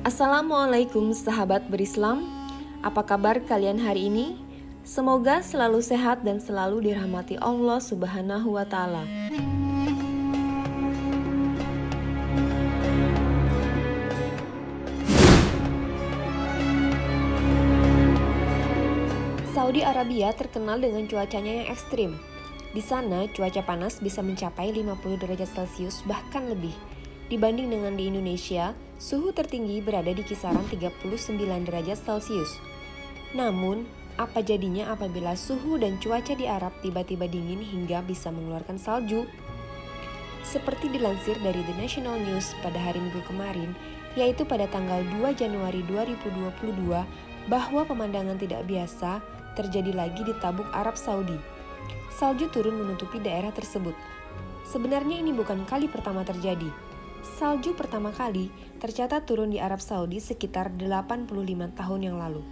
Assalamualaikum sahabat berislam, apa kabar kalian hari ini? Semoga selalu sehat dan selalu dirahmati Allah Subhanahu wa Ta'ala. Saudi Arabia terkenal dengan cuacanya yang ekstrim. Di sana, cuaca panas bisa mencapai 50 derajat Celcius bahkan lebih. Dibanding dengan di Indonesia, suhu tertinggi berada di kisaran 39 derajat Celcius. Namun, apa jadinya apabila suhu dan cuaca di Arab tiba-tiba dingin hingga bisa mengeluarkan salju? Seperti dilansir dari The National News pada hari Minggu kemarin, yaitu pada tanggal 2 Januari 2022, bahwa pemandangan tidak biasa terjadi lagi di Tabuk, Arab Saudi. Salju turun menutupi daerah tersebut. Sebenarnya ini bukan kali pertama terjadi. Salju pertama kali tercatat turun di Arab Saudi sekitar 85 tahun yang lalu.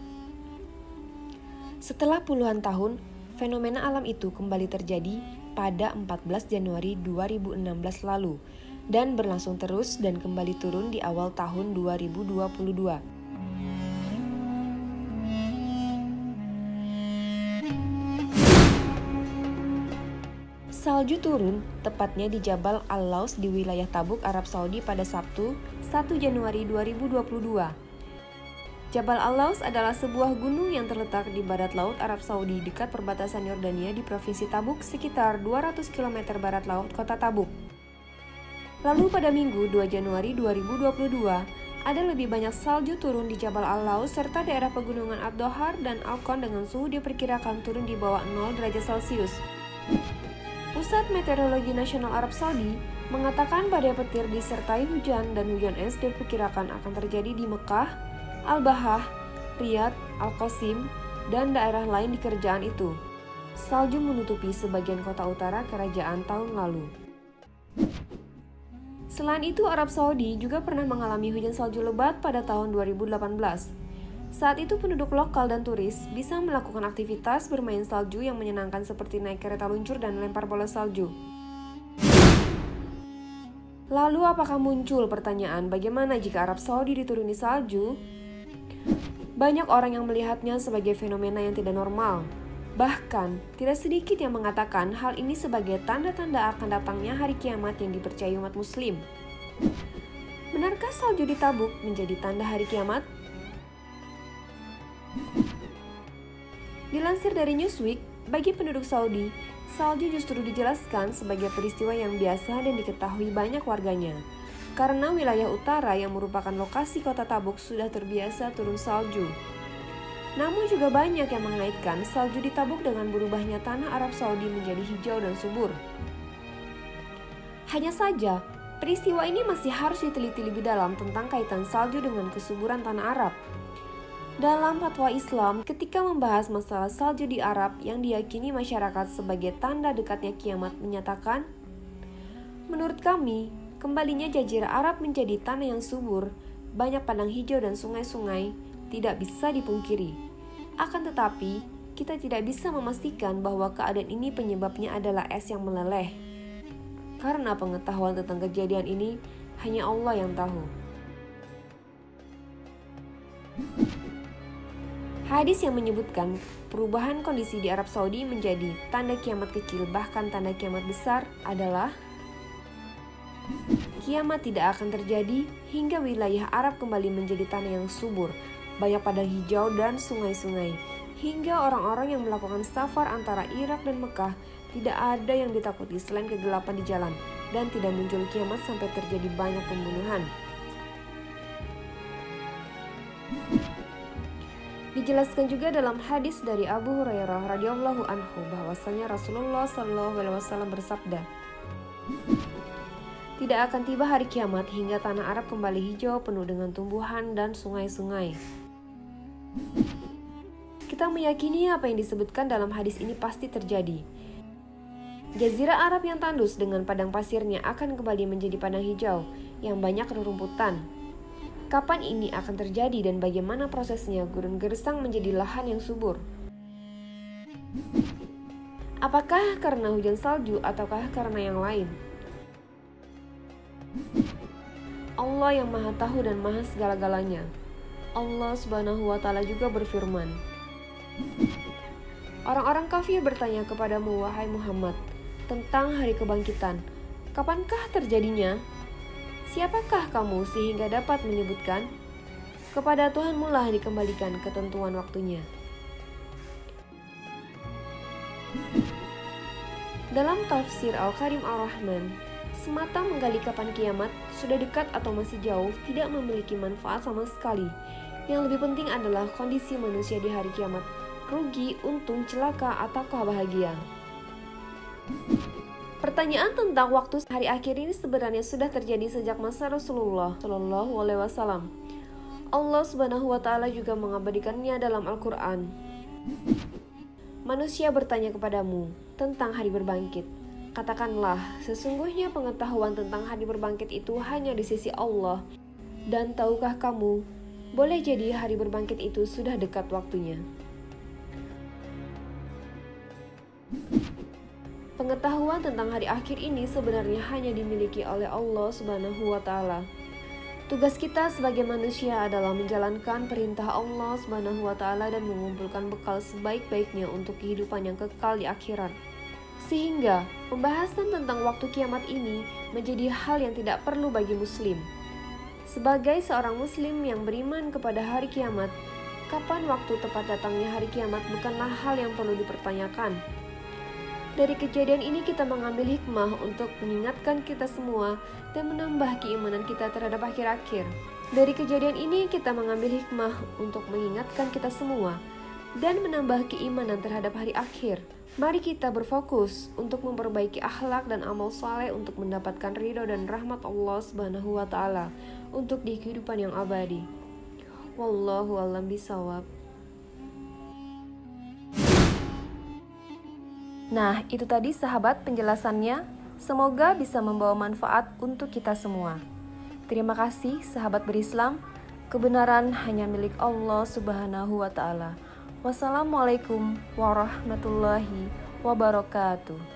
Setelah puluhan tahun, fenomena alam itu kembali terjadi pada 14 Januari 2016 lalu dan berlangsung terus dan kembali turun di awal tahun 2022. Salju turun tepatnya di Jabal Al-Laus di wilayah Tabuk, Arab Saudi pada Sabtu, 1 Januari 2022. Jabal Al-Laus adalah sebuah gunung yang terletak di barat laut Arab Saudi dekat perbatasan Yordania di Provinsi Tabuk sekitar 200 km barat laut kota Tabuk. Lalu pada Minggu 2 Januari 2022, ada lebih banyak salju turun di Jabal Al-Laus serta daerah pegunungan Ad-Dohar dan Al-Kon dengan suhu diperkirakan turun di bawah 0 derajat Celcius. Pusat Meteorologi Nasional Arab Saudi mengatakan badai petir disertai hujan dan hujan es diperkirakan akan terjadi di Mekah, Al-Bahah, Riyadh, Al-Qasim, dan daerah lain di kerajaan itu. Salju menutupi sebagian kota utara kerajaan tahun lalu. Selain itu, Arab Saudi juga pernah mengalami hujan salju lebat pada tahun 2018. Saat itu penduduk lokal dan turis bisa melakukan aktivitas bermain salju yang menyenangkan seperti naik kereta luncur dan lempar bola salju. Lalu apakah muncul pertanyaan bagaimana jika Arab Saudi dituruni salju? Banyak orang yang melihatnya sebagai fenomena yang tidak normal. Bahkan, tidak sedikit yang mengatakan hal ini sebagai tanda-tanda akan datangnya hari kiamat yang dipercayai umat muslim. Benarkah salju di Tabuk menjadi tanda hari kiamat? Dilansir dari Newsweek, bagi penduduk Saudi, salju justru dijelaskan sebagai peristiwa yang biasa dan diketahui banyak warganya. Karena wilayah utara yang merupakan lokasi kota Tabuk sudah terbiasa turun salju. Namun juga banyak yang mengaitkan salju di Tabuk dengan berubahnya tanah Arab Saudi menjadi hijau dan subur. Hanya saja, peristiwa ini masih harus diteliti lebih dalam tentang kaitan salju dengan kesuburan tanah Arab. Dalam fatwa Islam, ketika membahas masalah salju di Arab yang diyakini masyarakat sebagai tanda dekatnya kiamat menyatakan, menurut kami, kembalinya jazirah Arab menjadi tanah yang subur, banyak padang hijau dan sungai-sungai, tidak bisa dipungkiri. Akan tetapi, kita tidak bisa memastikan bahwa keadaan ini penyebabnya adalah es yang meleleh. Karena pengetahuan tentang kejadian ini, hanya Allah yang tahu. Hadis yang menyebutkan perubahan kondisi di Arab Saudi menjadi tanda kiamat kecil bahkan tanda kiamat besar adalah kiamat tidak akan terjadi hingga wilayah Arab kembali menjadi tanah yang subur, banyak padang hijau dan sungai-sungai, hingga orang-orang yang melakukan safar antara Irak dan Mekah tidak ada yang ditakuti selain kegelapan di jalan dan tidak muncul kiamat sampai terjadi banyak pembunuhan. Dijelaskan juga dalam hadis dari Abu Hurairah radhiyallahu anhu bahwasanya Rasulullah SAW bersabda, tidak akan tiba hari kiamat hingga tanah Arab kembali hijau penuh dengan tumbuhan dan sungai-sungai. Kita meyakini apa yang disebutkan dalam hadis ini pasti terjadi. Jazirah Arab yang tandus dengan padang pasirnya akan kembali menjadi padang hijau yang banyak rerumputan. Kapan ini akan terjadi dan bagaimana prosesnya gurun gersang menjadi lahan yang subur? Apakah karena hujan salju ataukah karena yang lain? Allah yang Maha Tahu dan Maha segala-galanya. Allah Subhanahu wa Ta'ala juga berfirman, orang-orang kafir bertanya kepadamu, wahai Muhammad, tentang hari kebangkitan. Kapankah terjadinya? Siapakah kamu sehingga dapat menyebutkan? Kepada Tuhanmu lah dikembalikan ketentuan waktunya. Dalam tafsir Al-Karim Ar-Rahman, semata menggali kapan kiamat, sudah dekat atau masih jauh, tidak memiliki manfaat sama sekali. Yang lebih penting adalah kondisi manusia di hari kiamat, rugi, untung, celaka, ataukah bahagia. Pertanyaan tentang waktu hari akhir ini sebenarnya sudah terjadi sejak masa Rasulullah Shallallahu Alaihi Wasallam. Allah Subhanahu wa Ta'ala juga mengabadikannya dalam Al-Quran. Manusia bertanya kepadamu tentang hari berbangkit. Katakanlah, sesungguhnya pengetahuan tentang hari berbangkit itu hanya di sisi Allah. Dan tahukah kamu, boleh jadi hari berbangkit itu sudah dekat waktunya. Pengetahuan tentang hari akhir ini sebenarnya hanya dimiliki oleh Allah Subhanahu wa Ta'ala. Tugas kita sebagai manusia adalah menjalankan perintah Allah Subhanahu wa Ta'ala dan mengumpulkan bekal sebaik-baiknya untuk kehidupan yang kekal di akhirat. Sehingga pembahasan tentang waktu kiamat ini menjadi hal yang tidak perlu bagi muslim. Sebagai seorang muslim yang beriman kepada hari kiamat, kapan waktu tepat datangnya hari kiamat bukanlah hal yang perlu dipertanyakan. Dari kejadian ini kita mengambil hikmah untuk mengingatkan kita semua dan menambah keimanan kita terhadap akhir-akhir. Dari kejadian ini kita mengambil hikmah untuk mengingatkan kita semua dan menambah keimanan terhadap hari akhir. Mari kita berfokus untuk memperbaiki akhlak dan amal saleh untuk mendapatkan ridho dan rahmat Allah Subhanahu wa Ta'ala untuk di kehidupan yang abadi. Wallahu a'lam bishawab. Nah, itu tadi sahabat penjelasannya. Semoga bisa membawa manfaat untuk kita semua. Terima kasih sahabat berislam. Kebenaran hanya milik Allah Subhanahu wa Ta'ala. Wassalamualaikum warahmatullahi wabarakatuh.